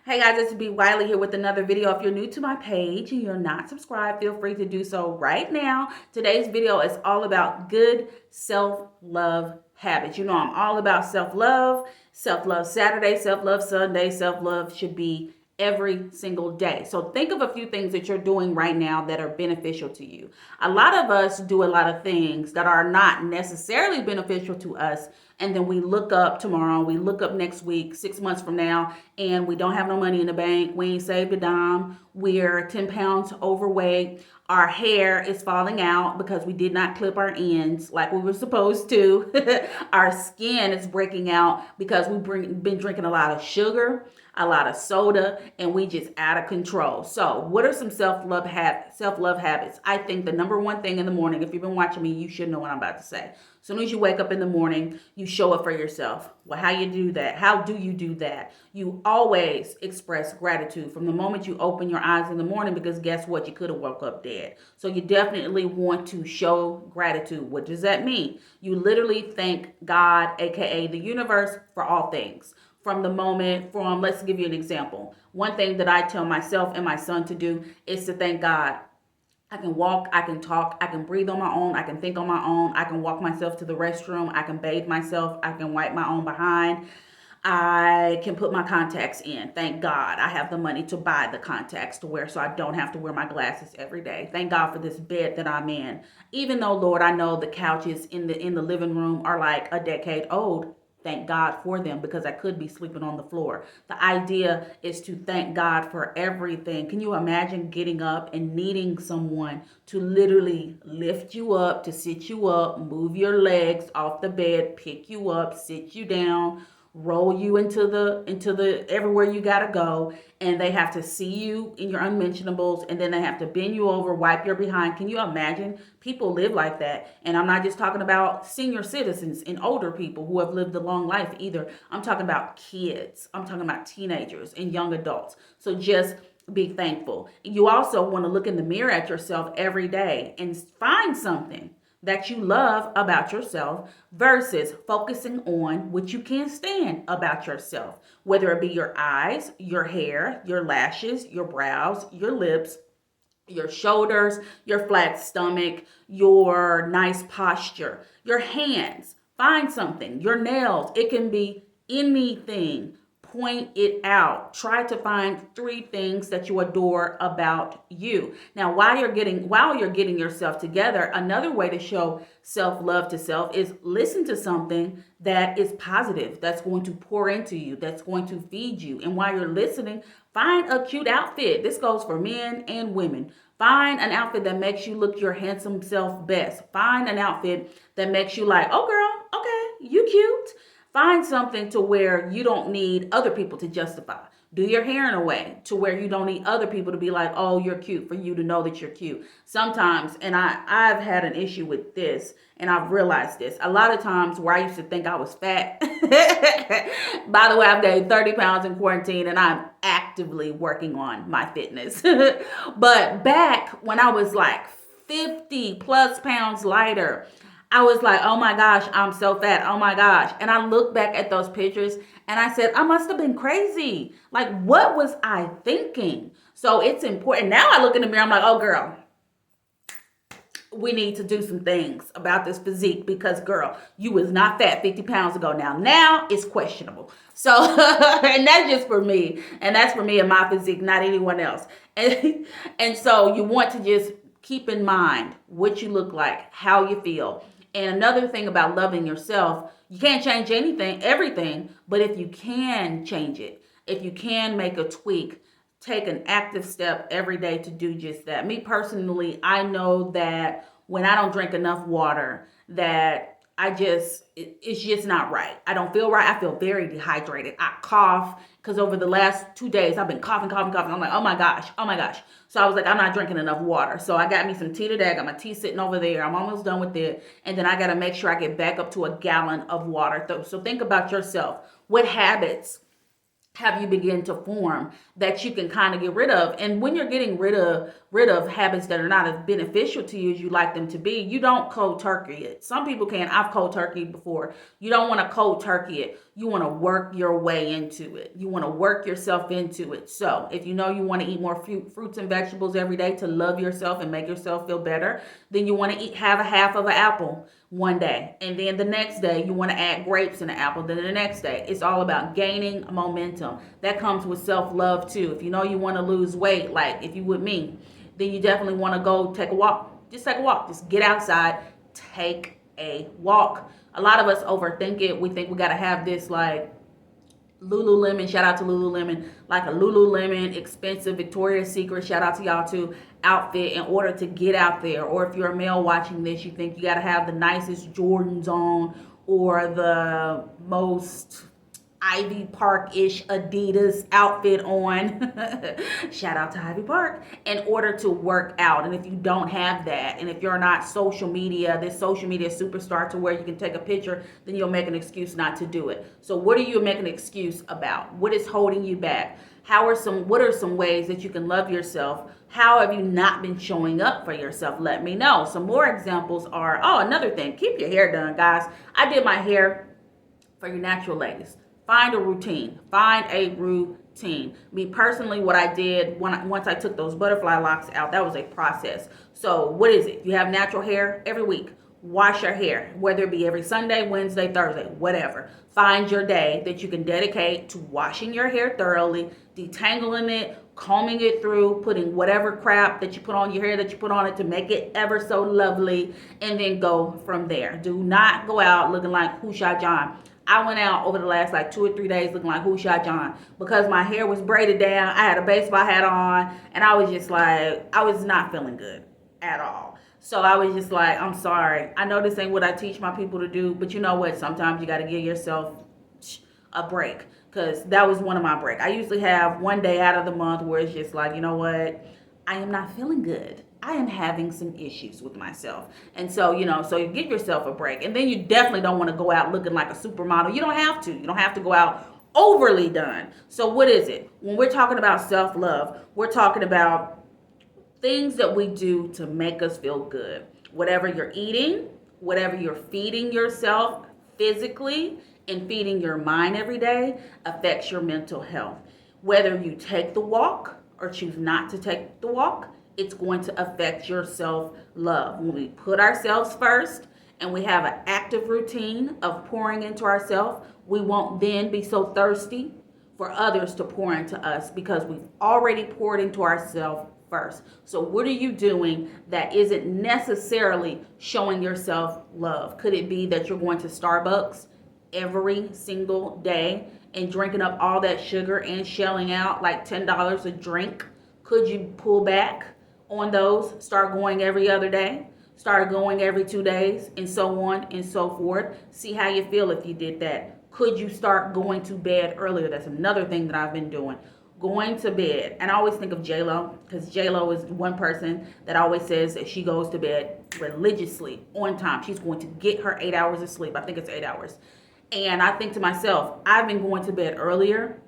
Hey guys, it's B. Wiley here with another video. If you're new to my page and you're not subscribed, feel free to do so right now. Today's video is all about good self-love habits. You know, I'm all about self-love Saturday, self-love Sunday, self-love should be every single day. So think of a few things that you're doing right now that are beneficial to you. A lot of us do a lot of things that are not necessarily beneficial to us, and then we look up tomorrow, we look up next week, 6 months from now, and we don't have no money in the bank. We ain't saved a dime. We're 10 pounds overweight. Our hair is falling out because we did not clip our ends like we were supposed to. Our skin is breaking out because we've been drinking a lot of sugar, a lot of soda, and we just out of control. So what are some self-love habits? I think the number one thing in the morning, if you've been watching me, you should know what I'm about to say. As soon as you wake up in the morning, you show up for yourself. Well, how you do that? How do you do that? You always express gratitude from the moment you open your eyes in the morning, because guess what? You could have woke up dead. So you definitely want to show gratitude. What does that mean? You literally thank God, aka the universe, for all things. Let's give you an example. One thing that I tell myself and my son to do is to thank God. I can walk, I can talk, I can breathe on my own, I can think on my own, I can walk myself to the restroom, I can bathe myself, I can wipe my own behind, I can put my contacts in. Thank God I have the money to buy the contacts to wear so I don't have to wear my glasses every day. Thank God for this bed that I'm in. Even though, Lord, I know the couches in the living room are like a decade old, thank God for them, because I could be sleeping on the floor. The idea is to thank God for everything. Can you imagine getting up and needing someone to literally lift you up, to sit you up, move your legs off the bed, pick you up, sit you down, roll you into the everywhere you gotta go, and they have to see you in your unmentionables, and then they have to bend you over, wipe your behind. Can you imagine? People live like that. And I'm not just talking about senior citizens and older people who have lived a long life either. I'm talking about kids, I'm talking about teenagers and young adults. So just be thankful. You also want to look in the mirror at yourself every day and find something that you love about yourself versus focusing on what you can't stand about yourself, whether it be your eyes, your hair, your lashes, your brows, your lips, your shoulders, your flat stomach, your nice posture, your hands. Find something, your nails. It can be anything. Point it out. Try to find 3 things that you adore about you. Now, while you're getting yourself together, another way to show self-love to self is listen to something that is positive, that's going to pour into you, that's going to feed you. And while you're listening, find a cute outfit. This goes for men and women. Find an outfit that makes you look your handsome self best. Find an outfit that makes you like, oh girl, okay, you cute. Find something to where you don't need other people to justify. Do your hair in a way to where you don't need other people to be like, oh, you're cute, for you to know that you're cute. Sometimes, and I've had an issue with this, and I've realized this. A lot of times where I used to think I was fat. By the way, I've gained 30 pounds in quarantine, and I'm actively working on my fitness. But back when I was like 50 plus pounds lighter, I was like, oh my gosh, I'm so fat. Oh my gosh. And I look back at those pictures and I said, I must have been crazy. Like, what was I thinking? So it's important. Now I look in the mirror, I'm like, oh girl, we need to do some things about this physique, because girl, you was not fat 50 pounds ago. Now it's questionable. So, and that's just for me. And that's for me and my physique, not anyone else. And so you want to just keep in mind what you look like, how you feel. And another thing about loving yourself, you can't change everything, but if you can change it, if you can make a tweak, take an active step every day to do just that. Me personally, I know that when I don't drink enough water, that it's just not right. I don't feel right. I feel very dehydrated. I cough, because over the last 2 days, I've been coughing. I'm like, oh my gosh. So I was like, I'm not drinking enough water. So I got me some tea today. I got my tea sitting over there. I'm almost done with it. And then I got to make sure I get back up to a gallon of water. So think about yourself. What habits have you begin to form that you can kind of get rid of. And when you're getting rid of habits that are not as beneficial to you as you like them to be, you don't cold turkey it. Some people can. I've cold turkeyed before. You don't want to cold turkey it. You want to work your way into it. You want to work yourself into it. So if you know you want to eat more fruits and vegetables every day to love yourself and make yourself feel better, then you want to have a half of an apple one day, and then the next day you want to add grapes in the apple, then the next day. It's all about gaining momentum. That comes with self-love too. If you know you want to lose weight, like if you with me, then you definitely want to go take a walk. Just take a walk. Just get outside, take a walk. A lot of us overthink it. We think we got to have this like Lululemon, shout out to Lululemon, like a Lululemon expensive Victoria's Secret, shout out to y'all too, outfit in order to get out there. Or if you're a male watching this, you think you got to have the nicest Jordans on or the most Ivy Park-ish Adidas outfit on. Shout out to Ivy Park, in order to work out. And if you don't have that, and if you're not this social media superstar to where you can take a picture, then you'll make an excuse not to do it. So what are you making an excuse about? What is holding you back? What are some ways that you can love yourself? How have you not been showing up for yourself? Let me know. Some more examples are, another thing, keep your hair done, guys. I did my hair for your natural ladies. Find a routine. Find a routine. Me personally, what I did once I took those butterfly locks out, that was a process. So what is it? You have natural hair every week. Wash your hair, whether it be every Sunday, Wednesday, Thursday, whatever. Find your day that you can dedicate to washing your hair thoroughly, detangling it, combing it through, putting whatever crap that you put on your hair that you put on it to make it ever so lovely, and then go from there. Do not go out looking like Who Shot John. I went out over the last 2 or 3 days looking like Who Shot John because my hair was braided down. I had a baseball hat on, and I was just like, I was not feeling good at all. So I was just like, I'm sorry. I know this ain't what I teach my people to do, but you know what? Sometimes you got to give yourself a break, because that was one of my breaks. I usually have one day out of the month where it's just like, you know what? I am not feeling good. I am having some issues with myself. And so, so you give yourself a break. And then you definitely don't want to go out looking like a supermodel. You don't have to. You don't have to go out overly done. So what is it? When we're talking about self-love, we're talking about things that we do to make us feel good. Whatever you're eating, whatever you're feeding yourself physically and feeding your mind every day affects your mental health. Whether you take the walk or choose not to take the walk, it's going to affect your self-love. When we put ourselves first and we have an active routine of pouring into ourselves, we won't then be so thirsty for others to pour into us because we've already poured into ourselves first. So what are you doing that isn't necessarily showing yourself love? Could it be that you're going to Starbucks every single day and drinking up all that sugar and shelling out like $10 a drink? Could you pull back on those? Start going every other day, start going every 2 days, and so on and so forth. See how you feel if you did that. Could you start going to bed earlier? That's another thing that I've been doing. Going to bed. And I always think of J-Lo, because J-Lo is one person that always says that she goes to bed religiously on time. She's going to get her 8 hours of sleep. I think it's 8 hours. And I think to myself, I've been going to bed earlier,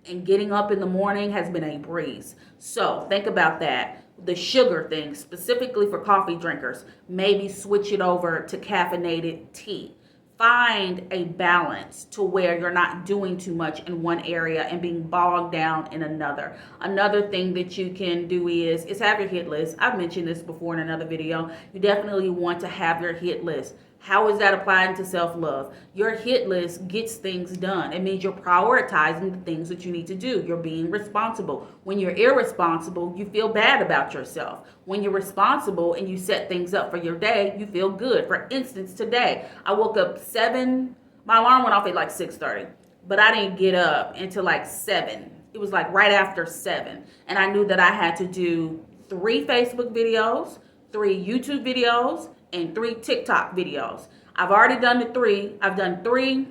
and getting up in the morning has been a breeze. So think about that. The sugar thing, specifically for coffee drinkers, maybe switch it over to caffeinated tea. Find a balance to where you're not doing too much in one area and being bogged down in another. Another thing that you can do is have your hit list. I've mentioned this before in another video. You definitely want to have your hit list. How is that applying to self-love? Your hit list gets things done. It means you're prioritizing the things that you need to do. You're being responsible. When you're irresponsible, you feel bad about yourself. When you're responsible and you set things up for your day, you feel good. For instance, today, I woke up 7. My alarm went off at 6:30, but I didn't get up until 7. It was right after 7. And I knew that I had to do 3 Facebook videos, 3 YouTube videos, and 3 TikTok videos. I've already done the 3. I've done 3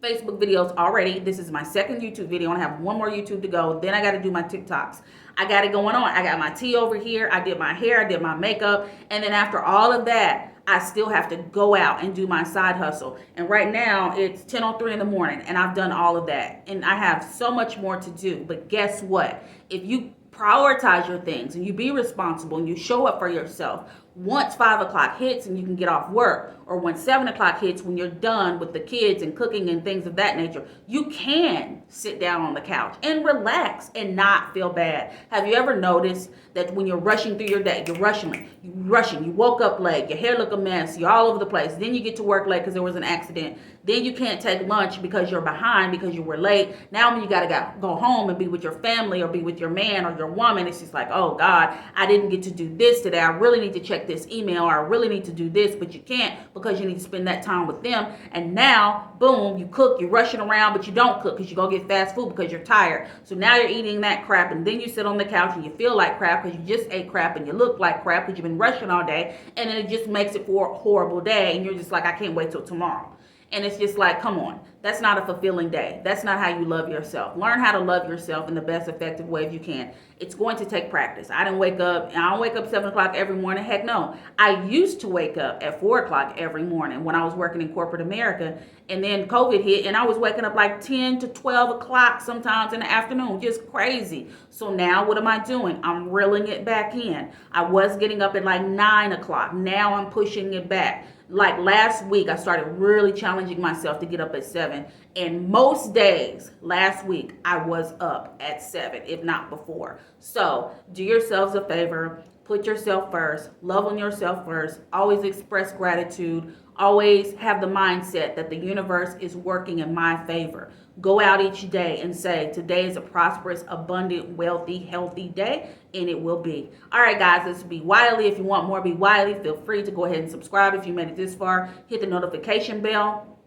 Facebook videos already. This is my second YouTube video, and I have 1 more YouTube to go. Then I got to do my TikToks. I got it going on. I got my tea over here. I did my hair. I did my makeup. And then after all of that, I still have to go out and do my side hustle. And right now it's 10:03 in the morning and I've done all of that. And I have so much more to do. But guess what? If you prioritize your things and you be responsible and you show up for yourself, once 5 o'clock hits and you can get off work, or when 7 o'clock hits when you're done with the kids and cooking and things of that nature, you can sit down on the couch and relax and not feel bad. Have you ever noticed that when you're rushing through your day, you're rushing, you woke up late, your hair look a mess, you're all over the place, then you get to work late because there was an accident, then you can't take lunch because you're behind because you were late. Now when you gotta go home and be with your family or be with your man or your woman, it's just like, oh God, I didn't get to do this today. I really need to check this email, or I really need to do this, but you can't because you need to spend that time with them. And now, boom, you cook, you're rushing around, but you don't cook because you go get fast food because you're tired. So now you're eating that crap, and then you sit on the couch and you feel like crap because you just ate crap, and you look like crap because you've been rushing all day, and then it just makes it for a horrible day, and you're just like, I can't wait till tomorrow. And it's just like, come on, that's not a fulfilling day. That's not how you love yourself. Learn how to love yourself in the best effective way you can. It's going to take practice. I don't wake up 7 o'clock every morning. Heck no. I used to wake up at 4 o'clock every morning when I was working in corporate America. And then COVID hit and I was waking up like 10 to 12 o'clock sometimes in the afternoon. Just crazy. So now what am I doing? I'm reeling it back in. I was getting up at like 9 o'clock. Now I'm pushing it back. Like last week, I started really challenging myself to get up at 7. And most days last week, I was up at 7, if not before. So do yourselves a favor. Put yourself first. Love on yourself first. Always express gratitude. Always have the mindset that the universe is working in my favor. Go out each day and say, today is a prosperous, abundant, wealthy, healthy day, and it will be. All right, guys, this is Be Wiley. If you want more Be Wiley, feel free to go ahead and subscribe. If you made it this far, hit the notification bell.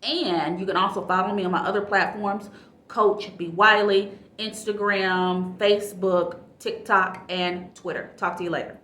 And you can also follow me on my other platforms, Coach Be Wiley, Instagram, Facebook, TikTok, and Twitter. Talk to you later.